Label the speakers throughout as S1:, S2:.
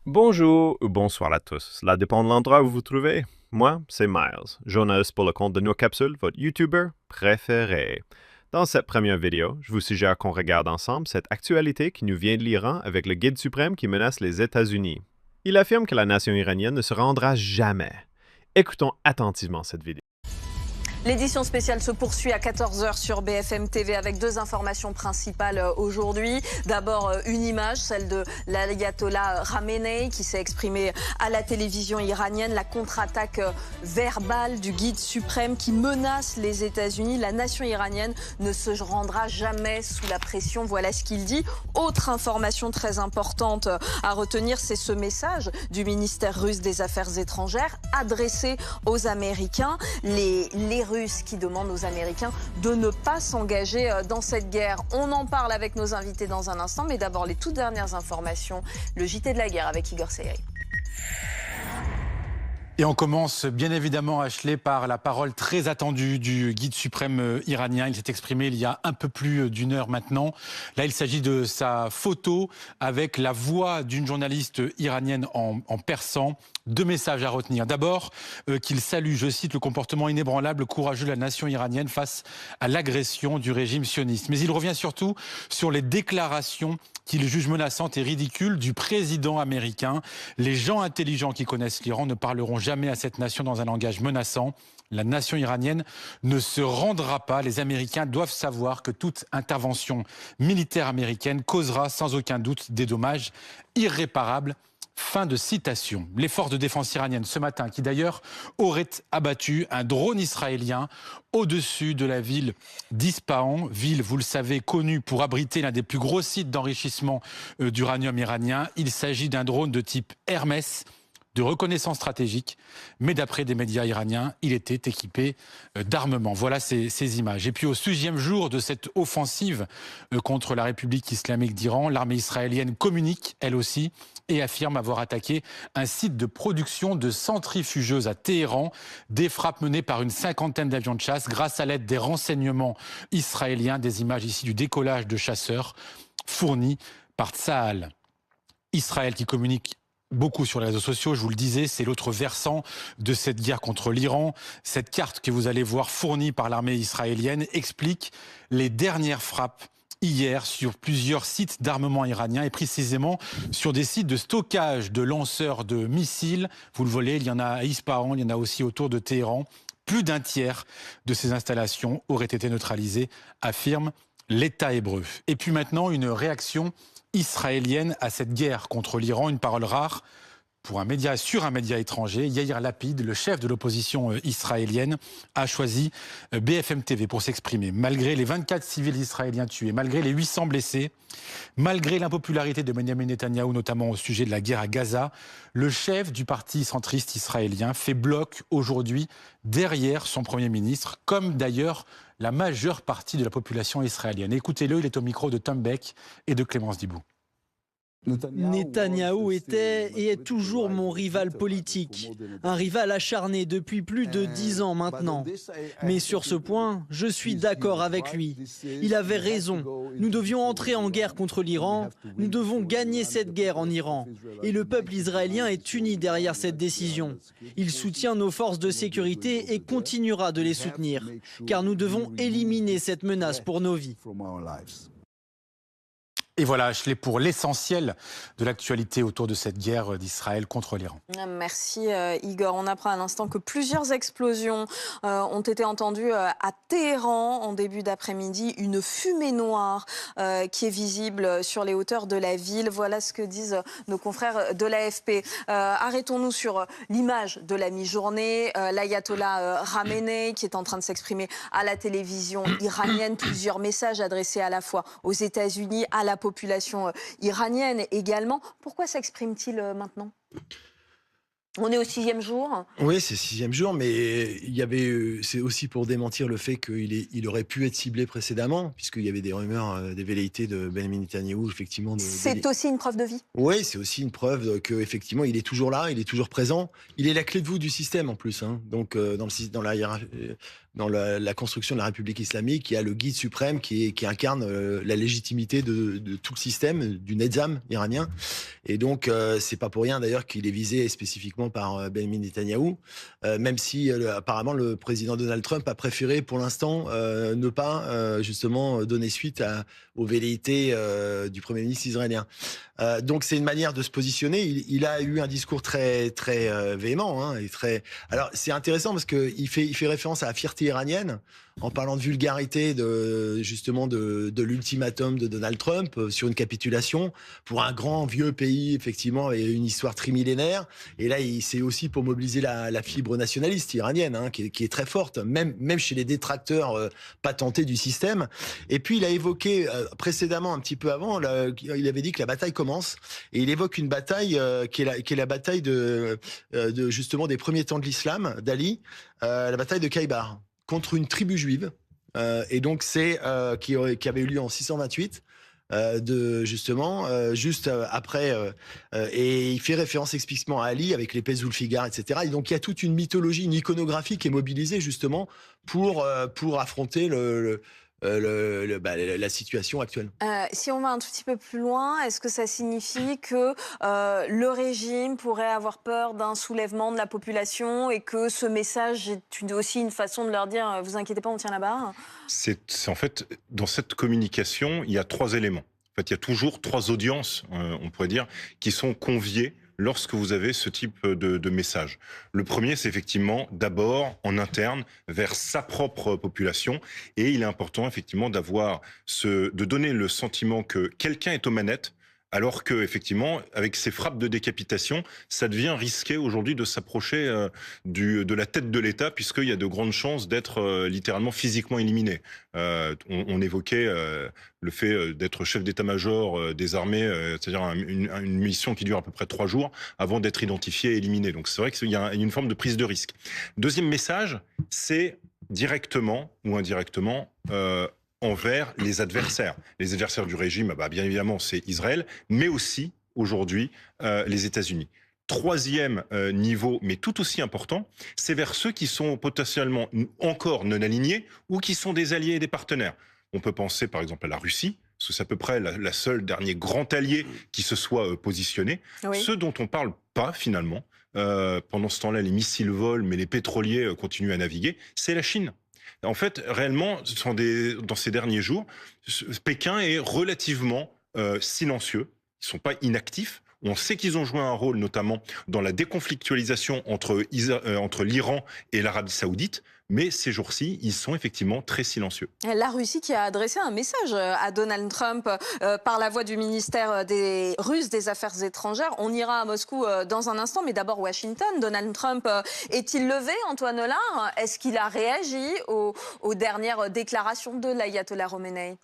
S1: Bonjour ou bonsoir à tous. Cela dépend de l'endroit où vous vous trouvez. Moi, c'est Miles, journaliste pour le compte de Nos Capsules, votre YouTuber préféré. Dans cette première vidéo, je vous suggère qu'on regarde ensemble cette actualité qui nous vient de l'Iran avec le guide suprême qui menace les États-Unis. Il affirme que la nation iranienne ne se rendra jamais. Écoutons attentivement cette vidéo.
S2: L'édition spéciale se poursuit à 14 h sur BFM TV avec deux informations principales aujourd'hui. D'abord, une image, celle de l'ayatollah Khamenei qui s'est exprimé à la télévision iranienne. La contre-attaque verbale du guide suprême qui menace les États-Unis. La nation iranienne ne se rendra jamais sous la pression. Voilà ce qu'il dit. Autre information très importante à retenir, c'est ce message du ministère russe des Affaires étrangères adressé aux Américains. Les Russes qui demandent aux Américains de ne pas s'engager dans cette guerre. On en parle avec nos invités dans un instant, mais d'abord les toutes dernières informations. Le JT de la guerre avec Igor Seyri.
S3: Et on commence bien évidemment, Ashley, par la parole très attendue du guide suprême iranien. Il s'est exprimé il y a un peu plus d'une heure maintenant. Là, il s'agit de sa photo avec la voix d'une journaliste iranienne en persan. Deux messages à retenir. D'abord, qu'il salue, je cite, le comportement inébranlable, courageux de la nation iranienne face à l'agression du régime sioniste. Mais il revient surtout sur les déclarations qu'il juge menaçantes et ridicules du président américain. Les gens intelligents qui connaissent l'Iran ne parleront jamais à cette nation dans un langage menaçant. La nation iranienne ne se rendra pas. Les Américains doivent savoir que toute intervention militaire américaine causera sans aucun doute des dommages irréparables. Fin de citation. Les forces de défense iraniennes ce matin, qui d'ailleurs auraient abattu un drone israélien au-dessus de la ville d'Ispahan, ville, vous le savez, connue pour abriter l'un des plus gros sites d'enrichissement d'uranium iranien. Il s'agit d'un drone de type Hermès, de reconnaissance stratégique, mais d'après des médias iraniens, il était équipé d'armement. Voilà ces images. Et puis au 6e jour de cette offensive contre la République islamique d'Iran, l'armée israélienne communique, elle aussi, et affirme avoir attaqué un site de production de centrifugeuses à Téhéran, des frappes menées par une cinquantaine d'avions de chasse grâce à l'aide des renseignements israéliens, des images ici du décollage de chasseurs fournis par Tsahal. Israël qui communique beaucoup sur les réseaux sociaux, je vous le disais, c'est l'autre versant de cette guerre contre l'Iran. Cette carte que vous allez voir fournie par l'armée israélienne explique les dernières frappes hier sur plusieurs sites d'armement iranien et précisément sur des sites de stockage de lanceurs de missiles. Vous le voyez, il y en a à Ispahan, il y en a aussi autour de Téhéran. Plus d'un tiers de ces installations auraient été neutralisées, affirme l'État hébreu. Et puis maintenant, une réaction israélienne à cette guerre contre l'Iran, une parole rare pour un média étranger. Yair Lapid, le chef de l'opposition israélienne, a choisi BFM TV pour s'exprimer. Malgré les 24 civils israéliens tués, malgré les 800 blessés, malgré l'impopularité de Benjamin Netanyahou, notamment au sujet de la guerre à Gaza, le chef du parti centriste israélien fait bloc aujourd'hui derrière son Premier ministre, comme d'ailleurs la majeure partie de la population israélienne. Écoutez-le, il est au micro de Tom Beck et de Clémence Dibou.
S4: Netanyahou était et est toujours mon rival politique, un rival acharné depuis plus de 10 ans maintenant. Mais sur ce point, je suis d'accord avec lui. Il avait raison. Nous devions entrer en guerre contre l'Iran. Nous devons gagner cette guerre en Iran. Et le peuple israélien est uni derrière cette décision. Il soutient nos forces de sécurité et continuera de les soutenir, car nous devons éliminer cette menace pour nos vies.
S3: Et voilà, Ashley, pour l'essentiel de l'actualité autour de cette guerre d'Israël contre l'Iran.
S2: Merci Igor. On apprend à l'instant que plusieurs explosions ont été entendues à Téhéran en début d'après-midi. Une fumée noire qui est visible sur les hauteurs de la ville. Voilà ce que disent nos confrères de l'AFP. Arrêtons-nous sur l'image de la mi-journée. L'ayatollah Khamenei qui est en train de s'exprimer à la télévision iranienne. Plusieurs messages adressés à la fois aux États-Unis, à la population iranienne également. Pourquoi s'exprime-t-il maintenant ? On est au 6e jour.
S5: Oui, c'est le 6e jour, mais c'est aussi pour démentir le fait qu'il aurait pu être ciblé précédemment, puisqu'il y avait des rumeurs, des velléités de Benjamin Netanyahou, effectivement.
S2: C'est aussi une preuve de vie.
S5: Oui, c'est aussi une preuve qu'effectivement, il est toujours là, il est toujours présent. Il est la clé de voûte du système, en plus. Hein. Donc, dans la construction de la République islamique, il y a le guide suprême qui incarne la légitimité de tout le système, du Nizam iranien. Et donc, c'est pas pour rien d'ailleurs qu'il est visé spécifiquement par Benjamin Netanyahou, même si apparemment le président Donald Trump a préféré pour l'instant ne pas justement donner suite aux velléités du Premier ministre israélien. Donc c'est une manière de se positionner. Il a eu un discours très véhément, hein, et très. Alors c'est intéressant parce que il fait référence à la fierté iranienne en parlant de vulgarité justement de l'ultimatum de Donald Trump sur une capitulation pour un grand vieux pays effectivement et une histoire trimillénaire. Et là c'est aussi pour mobiliser la fibre nationaliste iranienne, hein, qui est très forte, même chez les détracteurs patentés du système. Et puis il a évoqué précédemment, un petit peu avant, il avait dit que la bataille commence, et il évoque une bataille qui est la bataille de justement des premiers temps de l'islam, d'Ali, la bataille de Khaybar contre une tribu juive, et donc c'est qui avait eu lieu en 628. Juste après, et il fait référence explicitement à Ali avec l'épée Zulfigar, etc. Et donc il y a toute une mythologie, une iconographie qui est mobilisée justement pour affronter la situation actuelle.
S2: Si on va un tout petit peu plus loin, est-ce que ça signifie que le régime pourrait avoir peur d'un soulèvement de la population et que ce message est aussi une façon de leur dire « vous inquiétez pas, on tient la barre » ?
S6: C'est en fait, dans cette communication, il y a 3 éléments. En fait, il y a toujours 3 audiences, on pourrait dire, qui sont conviées lorsque vous avez ce type de message. Le premier, c'est effectivement d'abord en interne vers sa propre population, et il est important effectivement de donner le sentiment que quelqu'un est aux manettes, alors que effectivement, avec ces frappes de décapitation, ça devient risqué aujourd'hui de s'approcher de la tête de l'État, puisqu'il y a de grandes chances d'être littéralement physiquement éliminé. On évoquait le fait d'être chef d'état-major des armées, c'est-à-dire une mission qui dure à peu près 3 jours avant d'être identifié et éliminé. Donc c'est vrai qu'il y a une forme de prise de risque. Deuxième message, c'est directement ou indirectement envers les adversaires. Les adversaires du régime, bien évidemment, c'est Israël, mais aussi, aujourd'hui, les États-Unis. Troisième niveau, mais tout aussi important, c'est vers ceux qui sont potentiellement encore non alignés ou qui sont des alliés et des partenaires. On peut penser, par exemple, à la Russie, parce que c'est à peu près la seule dernier grand allié qui se soit positionné. Oui. Ceux dont on ne parle pas, finalement, pendant ce temps-là, les missiles volent, mais les pétroliers continuent à naviguer, c'est la Chine. En fait, réellement, dans ces derniers jours, Pékin est relativement silencieux. Ils ne sont pas inactifs. On sait qu'ils ont joué un rôle, notamment dans la déconflictualisation entre l'Iran et l'Arabie Saoudite. Mais ces jours-ci, ils sont effectivement très silencieux.
S2: La Russie qui a adressé un message à Donald Trump par la voix du ministère des Russes des Affaires étrangères. On ira à Moscou dans un instant, mais d'abord Washington. Donald Trump est-il levé, Antoine Hollard? Est-ce qu'il a réagi aux dernières déclarations de l'ayatollah Khomeini?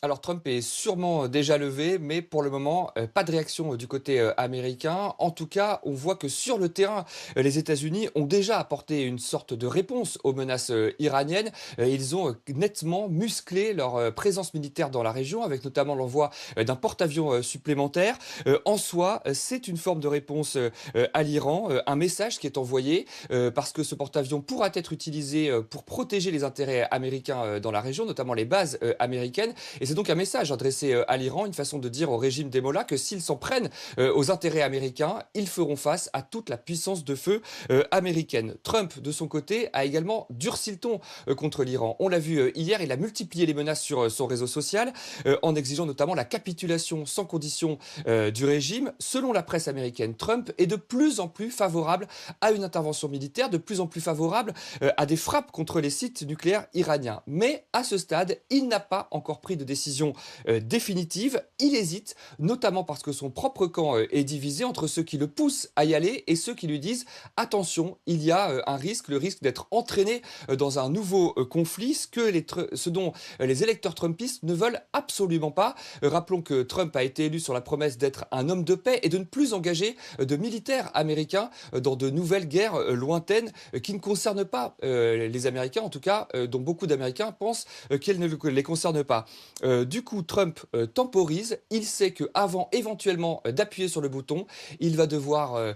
S7: Alors Trump est sûrement déjà levé, mais pour le moment, pas de réaction du côté américain. En tout cas, on voit que sur le terrain, les États-Unis ont déjà apporté une sorte de réponse aux menaces iraniennes. Ils ont nettement musclé leur présence militaire dans la région, avec notamment l'envoi d'un porte-avions supplémentaire. En soi, c'est une forme de réponse à l'Iran, un message qui est envoyé, parce que ce porte-avions pourra être utilisé pour protéger les intérêts américains dans la région, notamment les bases américaines. Et c'est donc un message adressé à l'Iran, une façon de dire au régime des Mollahs que s'ils s'en prennent aux intérêts américains, ils feront face à toute la puissance de feu américaine. Trump, de son côté, a également durci le ton contre l'Iran. On l'a vu hier, il a multiplié les menaces sur son réseau social en exigeant notamment la capitulation sans condition du régime. Selon la presse américaine, Trump est de plus en plus favorable à une intervention militaire, de plus en plus favorable à des frappes contre les sites nucléaires iraniens. Mais à ce stade, il n'a pas encore pris de décision définitive. Il hésite, notamment parce que son propre camp est divisé entre ceux qui le poussent à y aller et ceux qui lui disent « Attention, il y a un risque, le risque d'être entraîné dans un nouveau conflit », ce dont les électeurs trumpistes ne veulent absolument pas. Rappelons que Trump a été élu sur la promesse d'être un homme de paix et de ne plus engager de militaires américains dans de nouvelles guerres lointaines qui ne concernent pas les Américains, en tout cas dont beaucoup d'Américains pensent qu'elles ne les concernent pas. Du coup, Trump temporise. Il sait qu'avant éventuellement d'appuyer sur le bouton, il va devoir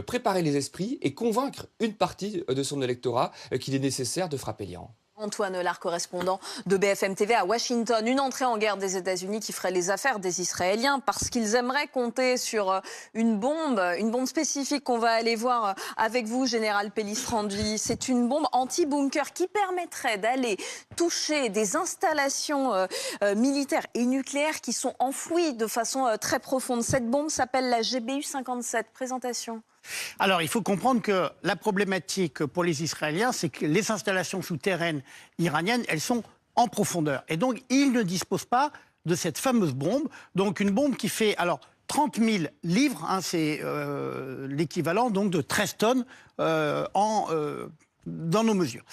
S7: préparer les esprits et convaincre une partie de son électorat qu'il est nécessaire de frapper l'Iran.
S2: Antoine Lard, correspondant de BFM TV à Washington. Une entrée en guerre des États-Unis qui ferait les affaires des Israéliens parce qu'ils aimeraient compter sur une bombe spécifique qu'on va aller voir avec vous, Général Pellistrandi. C'est une bombe anti-bunker qui permettrait d'aller toucher des installations militaires et nucléaires qui sont enfouies de façon très profonde. Cette bombe s'appelle la GBU-57. Présentation.
S8: Alors, il faut comprendre que la problématique pour les Israéliens, c'est que les installations souterraines iraniennes, elles sont en profondeur. Et donc, ils ne disposent pas de cette fameuse bombe. Donc, une bombe qui fait 30 000 livres, hein, c'est l'équivalent donc de 13 tonnes dans nos mesures.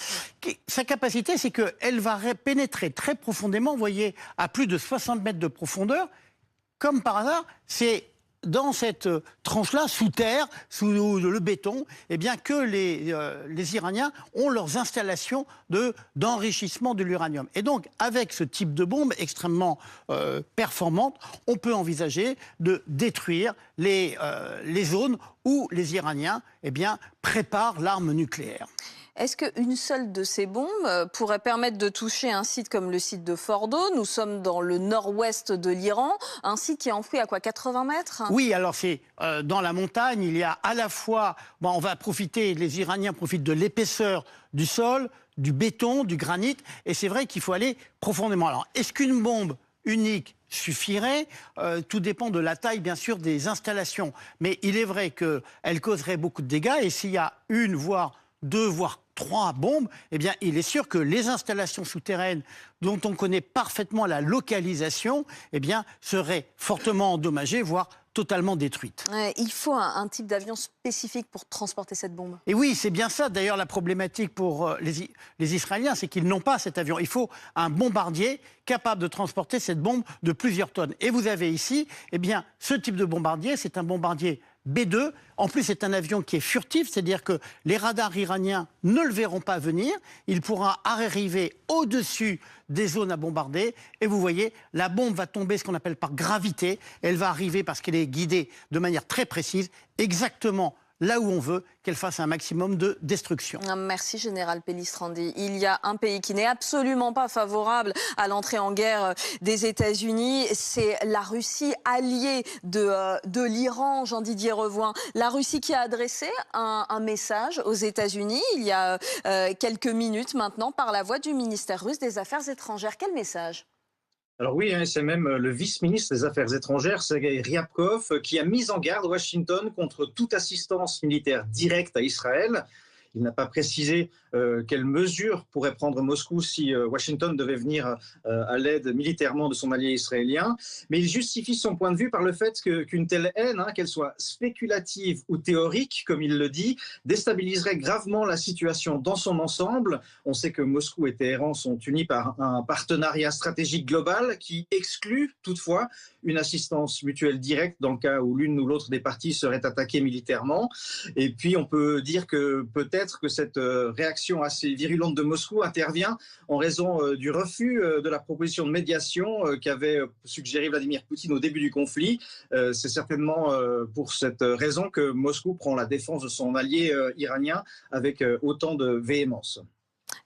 S8: Sa capacité, c'est qu'elle va pénétrer très profondément, vous voyez, à plus de 60 mètres de profondeur. Comme par hasard, c'est dans cette tranche-là, sous terre, sous le béton, eh bien que les Iraniens ont leurs installations d'enrichissement de l'uranium. Et donc, avec ce type de bombe extrêmement performante, on peut envisager de détruire les zones où les Iraniens préparent l'arme nucléaire.
S2: Est-ce qu'une seule de ces bombes pourrait permettre de toucher un site comme le site de Fordo? Nous sommes dans le nord-ouest de l'Iran, un site qui est enfoui à quoi, 80 mètres?
S8: Oui, alors c'est dans la montagne, il y a à la fois, on va profiter, les Iraniens profitent de l'épaisseur du sol, du béton, du granit, et c'est vrai qu'il faut aller profondément. Alors, est-ce qu'une bombe unique suffirait? Tout dépend de la taille, bien sûr, des installations. Mais il est vrai qu'elle causerait beaucoup de dégâts, et s'il y a une, voire deux, voire 3 bombes, eh bien, il est sûr que les installations souterraines dont on connaît parfaitement la localisation, eh bien, seraient fortement endommagées, voire totalement détruites.
S2: Il faut un type d'avion spécifique pour transporter cette bombe.
S8: Et oui, c'est bien ça. D'ailleurs, la problématique pour les Israéliens, c'est qu'ils n'ont pas cet avion. Il faut un bombardier capable de transporter cette bombe de plusieurs tonnes. Et vous avez ici, eh bien, ce type de bombardier, c'est un bombardier B2. En plus, c'est un avion qui est furtif, c'est-à-dire que les radars iraniens ne le verront pas venir. Il pourra arriver au-dessus des zones à bombarder. Et vous voyez, la bombe va tomber ce qu'on appelle par gravité. Elle va arriver parce qu'elle est guidée de manière très précise, exactement là où on veut qu'elle fasse un maximum de destruction.
S2: Merci, Général Pellistrandi. Il y a un pays qui n'est absolument pas favorable à l'entrée en guerre des États-Unis. C'est la Russie, alliée de l'Iran, Jean-Didier Revoin. La Russie qui a adressé un message aux États-Unis il y a quelques minutes maintenant par la voix du ministère russe des Affaires étrangères. Quel message ?
S9: Alors oui, c'est même le vice-ministre des Affaires étrangères, Sergei Ryabkov, qui a mis en garde Washington contre toute assistance militaire directe à Israël. Il n'a pas précisé quelles mesures pourrait prendre Moscou si Washington devait venir à l'aide militairement de son allié israélien. Mais il justifie son point de vue par le fait qu'une telle haine, qu'elle soit spéculative ou théorique, comme il le dit, déstabiliserait gravement la situation dans son ensemble. On sait que Moscou et Téhéran sont unis par un partenariat stratégique global qui exclut toutefois une assistance mutuelle directe dans le cas où l'une ou l'autre des parties serait attaquée militairement. Et puis on peut dire que peut-être que cette réaction assez virulente de Moscou intervient en raison du refus de la proposition de médiation qu'avait suggéré Vladimir Poutine au début du conflit. C'est certainement pour cette raison que Moscou prend la défense de son allié iranien avec autant de véhémence.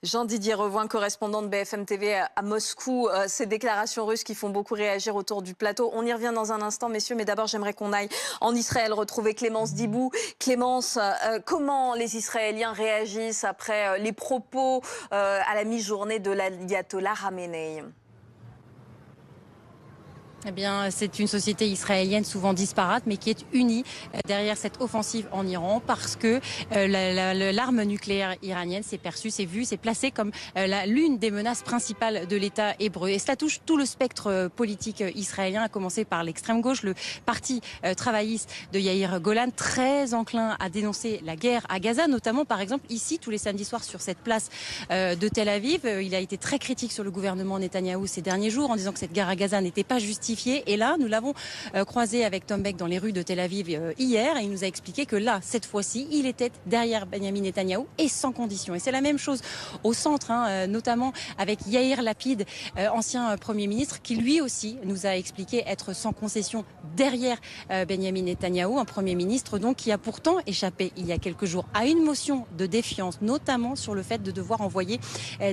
S2: Jean-Didier Revoin, correspondant de BFM TV à Moscou. Ces déclarations russes qui font beaucoup réagir autour du plateau. On y revient dans un instant, messieurs, mais d'abord, j'aimerais qu'on aille en Israël retrouver Clémence Dibou. Clémence, comment les Israéliens réagissent après les propos à la mi-journée de l'ayatollah Khamenei ?
S10: Eh bien, c'est une société israélienne souvent disparate, mais qui est unie derrière cette offensive en Iran parce que l'arme nucléaire iranienne s'est perçue, s'est vue, s'est placée comme l'une des menaces principales de l'État hébreu. Et cela touche tout le spectre politique israélien, à commencer par l'extrême gauche, le parti travailliste de Yair Golan, très enclin à dénoncer la guerre à Gaza, notamment par exemple ici, tous les samedis soirs sur cette place de Tel Aviv. Il a été très critique sur le gouvernement Netanyahou ces derniers jours en disant que cette guerre à Gaza n'était pas justifiée rectifier. Et là, nous l'avons croisé avec Tom Beck dans les rues de Tel Aviv hier et il nous a expliqué que là, cette fois-ci, il était derrière Benjamin Netanyahou et sans condition. Et c'est la même chose au centre, notamment avec Yair Lapid, ancien Premier ministre, qui lui aussi nous a expliqué être sans concession derrière Benjamin Netanyahou, un Premier ministre donc qui a pourtant échappé il y a quelques jours à une motion de défiance, notamment sur le fait de devoir envoyer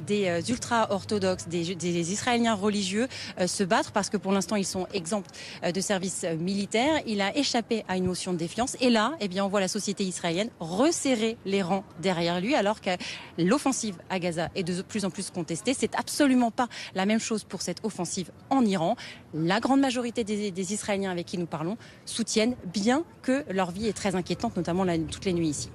S10: des ultra-orthodoxes, des Israéliens religieux se battre parce que pour l'instant ils sont exempts de service militaire. Il a échappé à une motion de défiance et là, eh bien, on voit la société israélienne resserrer les rangs derrière lui alors que l'offensive à Gaza est de plus en plus contestée. C'est absolument pas la même chose pour cette offensive en Iran. La grande majorité des Israéliens avec qui nous parlons soutiennent bien que leur vie est très inquiétante, notamment toutes les nuits ici.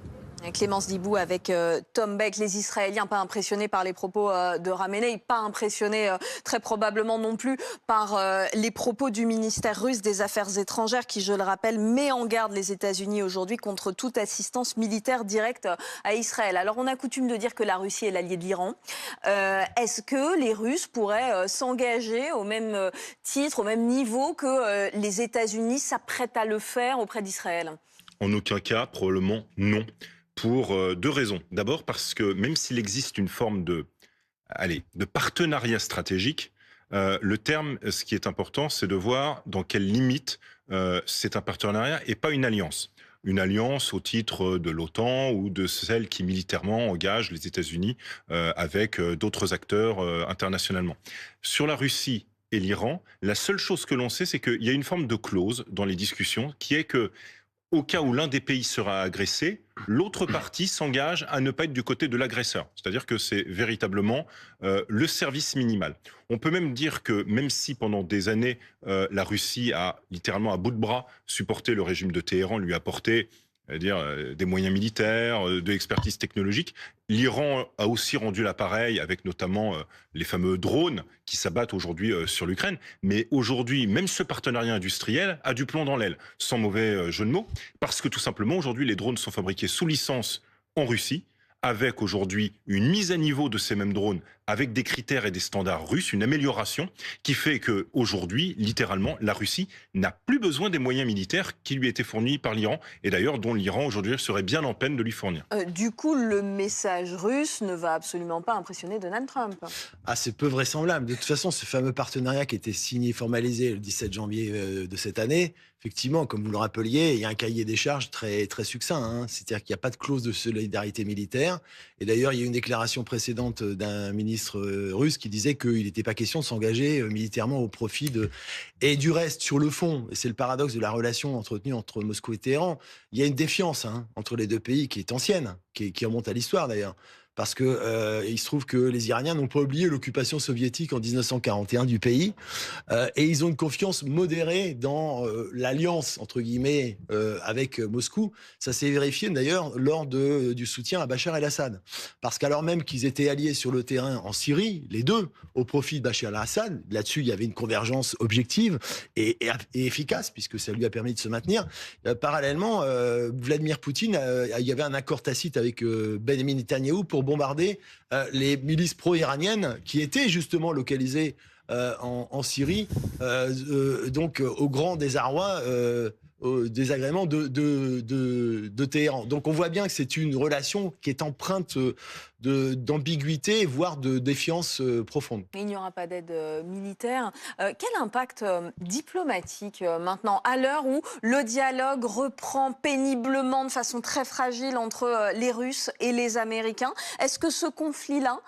S2: Clémence Dibou avec Tom Beck, les Israéliens pas impressionnés par les propos de Ramenei, pas impressionnés très probablement non plus par les propos du ministère russe des Affaires étrangères qui, je le rappelle, met en garde les États-Unis aujourd'hui contre toute assistance militaire directe à Israël. Alors on a coutume de dire que la Russie est l'allié de l'Iran. Est-ce que les Russes pourraient s'engager au même titre, au même niveau que les États-Unis s'apprêtent à le faire auprès d'Israël ?
S6: En aucun cas, probablement non. Pour deux raisons. D'abord parce que même s'il existe une forme de partenariat stratégique, le terme, ce qui est important, c'est de voir dans quelles limites c'est un partenariat et pas une alliance. Une alliance au titre de l'OTAN ou de celle qui militairement engage les États-Unis avec d'autres acteurs internationalement. Sur la Russie et l'Iran, la seule chose que l'on sait, c'est qu'il y a une forme de clause dans les discussions qui est que au cas où l'un des pays sera agressé, l'autre partie s'engage à ne pas être du côté de l'agresseur. C'est-à-dire que c'est véritablement le service minimal. On peut même dire que même si pendant des années, la Russie a littéralement à bout de bras supporté le régime de Téhéran, lui apporté des moyens militaires, de l'expertise technologique. L'Iran a aussi rendu l'appareil avec notamment les fameux drones qui s'abattent aujourd'hui sur l'Ukraine. Mais aujourd'hui, même ce partenariat industriel a du plomb dans l'aile, sans mauvais jeu de mots, parce que tout simplement aujourd'hui, les drones sont fabriqués sous licence en Russie, avec aujourd'hui une mise à niveau de ces mêmes drones avec des critères et des standards russes, une amélioration qui fait que aujourd'hui, littéralement, la Russie n'a plus besoin des moyens militaires qui lui étaient fournis par l'Iran et d'ailleurs dont l'Iran aujourd'hui serait bien en peine de lui fournir.
S2: Du coup, le message russe ne va absolument pas impressionner Donald Trump.
S5: Ah, c'est peu vraisemblable. De toute façon, ce fameux partenariat qui a été signé, formalisé le 17 janvier de cette année, effectivement, comme vous le rappeliez, il y a un cahier des charges très, très succinct. C'est-à-dire qu'il n'y a pas de clause de solidarité militaire. Et d'ailleurs, il y a une déclaration précédente d'un ministre russe qui disait qu'il n'était pas question de s'engager militairement au profit de... Et du reste, sur le fond, et c'est le paradoxe de la relation entretenue entre Moscou et Téhéran, il y a une défiance entre les deux pays qui est ancienne, qui remonte à l'histoire d'ailleurs. Parce que il se trouve que les Iraniens n'ont pas oublié l'occupation soviétique en 1941 du pays, et ils ont une confiance modérée dans l'alliance entre guillemets avec Moscou. Ça s'est vérifié d'ailleurs lors du soutien à Bachar el-Assad, parce qu'alors même qu'ils étaient alliés sur le terrain en Syrie, les deux, au profit de Bachar el-Assad, là-dessus il y avait une convergence objective et efficace puisque ça lui a permis de se maintenir. Parallèlement, Vladimir Poutine, il y avait un accord tacite avec Benjamin Netanyahou pour bombarder les milices pro-iraniennes qui étaient justement localisées en Syrie, donc au grand désarroi, au désagrément de Téhéran. Donc on voit bien que c'est une relation qui est empreinte d'ambiguïté, voire de défiance profonde.
S2: Il n'y aura pas d'aide militaire. Quel impact diplomatique maintenant, à l'heure où le dialogue reprend péniblement de façon très fragile entre les Russes et les Américains? Est-ce que ce conflit-là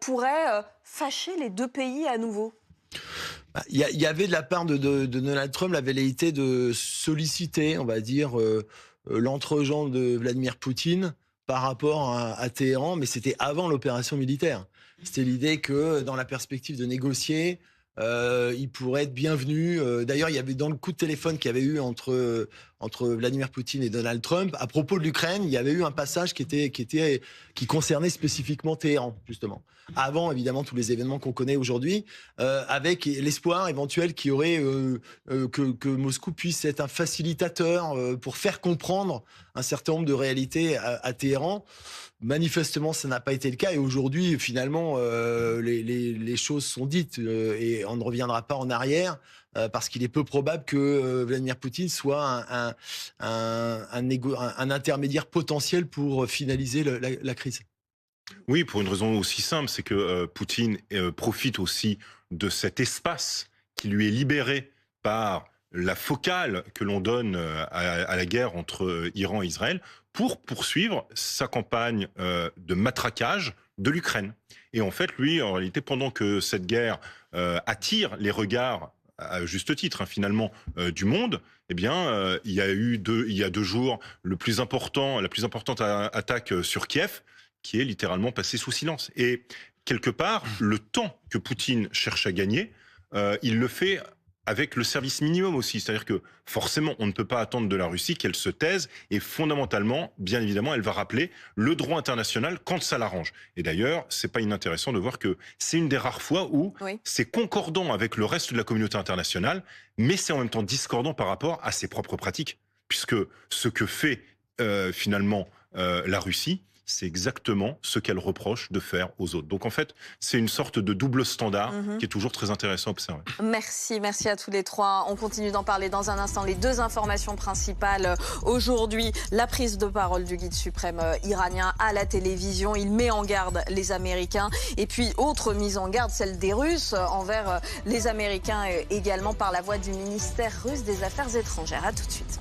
S2: pourrait fâcher les deux pays à nouveau?
S5: Il y avait de la part de Donald Trump la velléité de solliciter, on va dire, l'entre-gens de Vladimir Poutine par rapport à Téhéran, mais c'était avant l'opération militaire. C'était l'idée que dans la perspective de négocier, il pourrait être bienvenu. D'ailleurs, il y avait dans le coup de téléphone qu'il y avait eu entre Vladimir Poutine et Donald Trump, à propos de l'Ukraine, il y avait eu un passage qui concernait spécifiquement Téhéran, justement. Avant, évidemment, tous les événements qu'on connaît aujourd'hui, avec l'espoir éventuel qu'il y aurait que Moscou puisse être un facilitateur pour faire comprendre un certain nombre de réalités à Téhéran. Manifestement, ça n'a pas été le cas. Et aujourd'hui, finalement, les choses sont dites et on ne reviendra pas en arrière. parce qu'il est peu probable que Vladimir Poutine soit un intermédiaire potentiel pour finaliser la crise.
S6: Oui, pour une raison aussi simple, c'est que Poutine profite aussi de cet espace qui lui est libéré par la focale que l'on donne à la guerre entre Iran et Israël pour poursuivre sa campagne de matraquage de l'Ukraine. Et en fait, lui, en réalité, pendant que cette guerre attire les regards, à juste titre, finalement, du monde, eh bien, il y a 2 jours, la plus importante attaque sur Kiev, qui est littéralement passée sous silence. Et quelque part, le temps que Poutine cherche à gagner, il le fait avec le service minimum aussi. C'est-à-dire que forcément, on ne peut pas attendre de la Russie qu'elle se taise et fondamentalement, bien évidemment, elle va rappeler le droit international quand ça l'arrange. Et d'ailleurs, c'est pas inintéressant de voir que c'est une des rares fois où c'est concordant avec le reste de la communauté internationale, mais c'est en même temps discordant par rapport à ses propres pratiques. Puisque ce que fait finalement la Russie, c'est exactement ce qu'elle reproche de faire aux autres. Donc en fait, c'est une sorte de double standard qui est toujours très intéressant à observer.
S2: Merci à tous les trois. On continue d'en parler dans un instant. Les 2 informations principales aujourd'hui, la prise de parole du guide suprême iranien à la télévision. Il met en garde les Américains. Et puis, autre mise en garde, celle des Russes envers les Américains également par la voix du ministère russe des Affaires étrangères. À tout de suite.